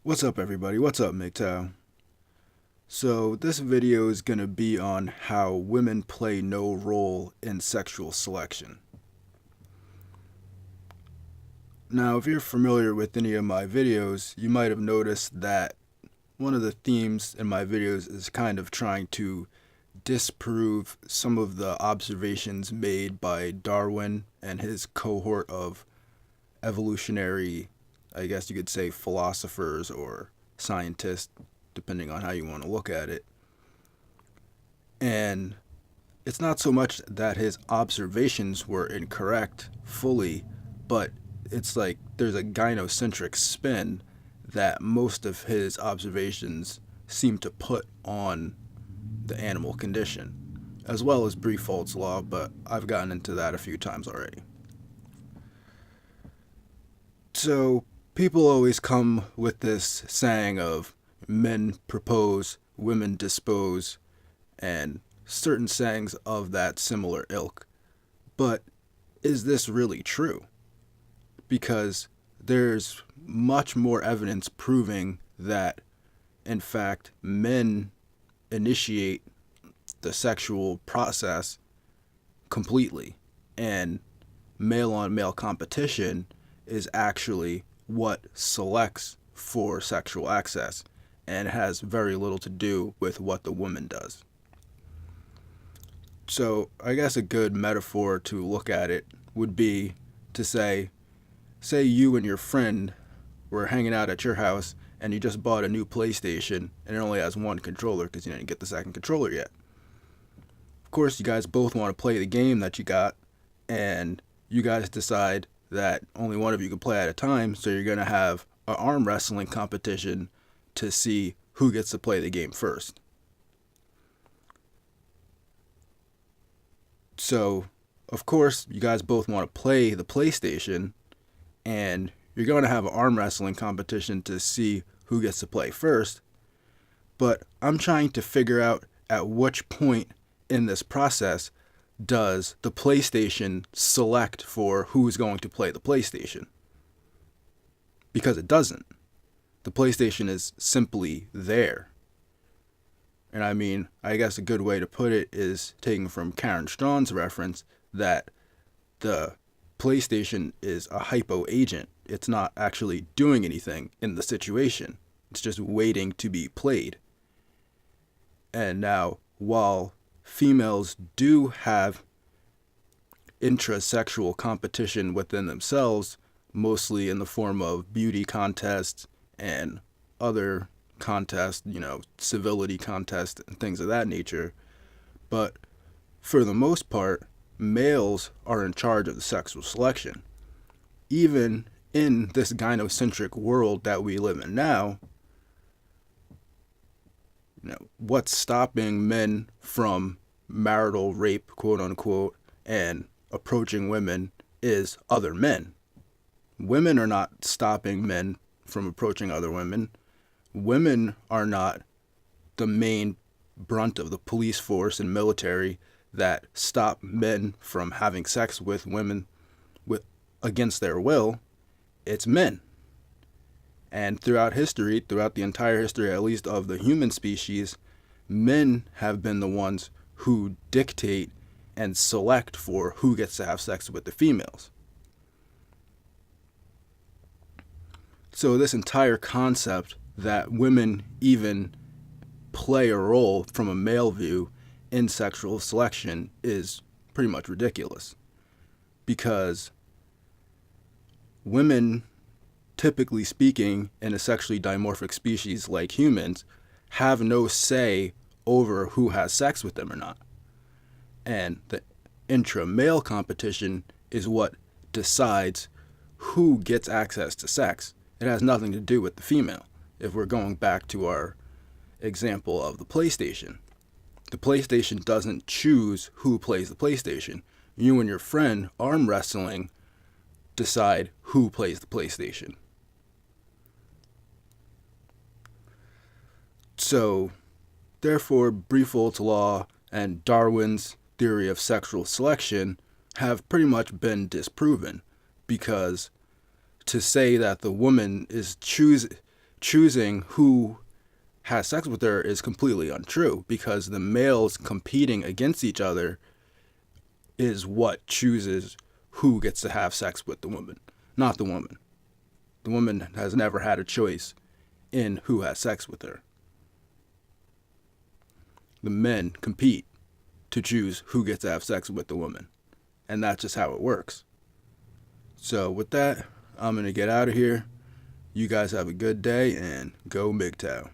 What's up, everybody? What's up, MGTOW? So this video is going to be on how women play no role in sexual selection. Now, if you're familiar with any of my videos, you might have noticed that one of the themes in my videos is kind of trying to disprove some of the observations made by Darwin and his cohort of evolutionary, I guess you could say, philosophers or scientists, depending on how you want to look at it. And it's not so much that his observations were incorrect fully, but it's like there's a gynocentric spin that most of his observations seem to put on the animal condition, as well as Briefald's law, but I've gotten into that a few times already. So people always come with this saying of men propose, women dispose, and certain sayings of that similar ilk. But is this really true? Because there's much more evidence proving that, in fact, men initiate the sexual process completely, and male-on-male competition is actually what selects for sexual access, and has very little to do with what the woman does. So I guess a good metaphor to look at it would be to say you and your friend were hanging out at your house and you just bought a new PlayStation and it only has one controller because you didn't get the second controller yet. Of course, you guys both want to play the game that you got, and you guys decide that only one of you can play at a time, so you're going to have an arm wrestling competition to see who gets to play the game first. So, of course, you guys both want to play the PlayStation, and you're going to have an arm wrestling competition to see who gets to play first. But I'm trying to figure out at which point in this process does the PlayStation select for who's going to play the PlayStation? Because it doesn't. The PlayStation is simply there. And I mean, I guess a good way to put it is taken from Karen Straughn's reference that the PlayStation is a hypo agent. It's not actually doing anything in the situation. It's just waiting to be played. And now, while females do have intrasexual competition within themselves, mostly in the form of beauty contests and other contests, civility contests and things of that nature. But for the most part, males are in charge of the sexual selection. Even in this gynocentric world that we live in now, what's stopping men from marital rape, quote unquote, and approaching women is other men. Women are not stopping men from approaching other women. Women are not the main brunt of the police force and military that stop men from having sex with women against their will. It's men. And throughout the entire history at least of the human species, men have been the ones who dictate and select for who gets to have sex with the females. So this entire concept that women even play a role from a male view in sexual selection is pretty much ridiculous. Because women, typically speaking, in a sexually dimorphic species like humans, have no say over who has sex with them or not. And the intra-male competition is what decides who gets access to sex. It has nothing to do with the female. If we're going back to our example of the PlayStation doesn't choose who plays the PlayStation. You and your friend arm wrestling decide who plays the PlayStation. So, therefore, Briefald's law and Darwin's theory of sexual selection have pretty much been disproven, because to say that the woman is choosing who has sex with her is completely untrue, because the males competing against each other is what chooses who gets to have sex with the woman, not the woman. The woman has never had a choice in who has sex with her. The men compete to choose who gets to have sex with the woman, and that's just how it works. So with that, I'm going to get out of here. You guys have a good day, and go MGTOW.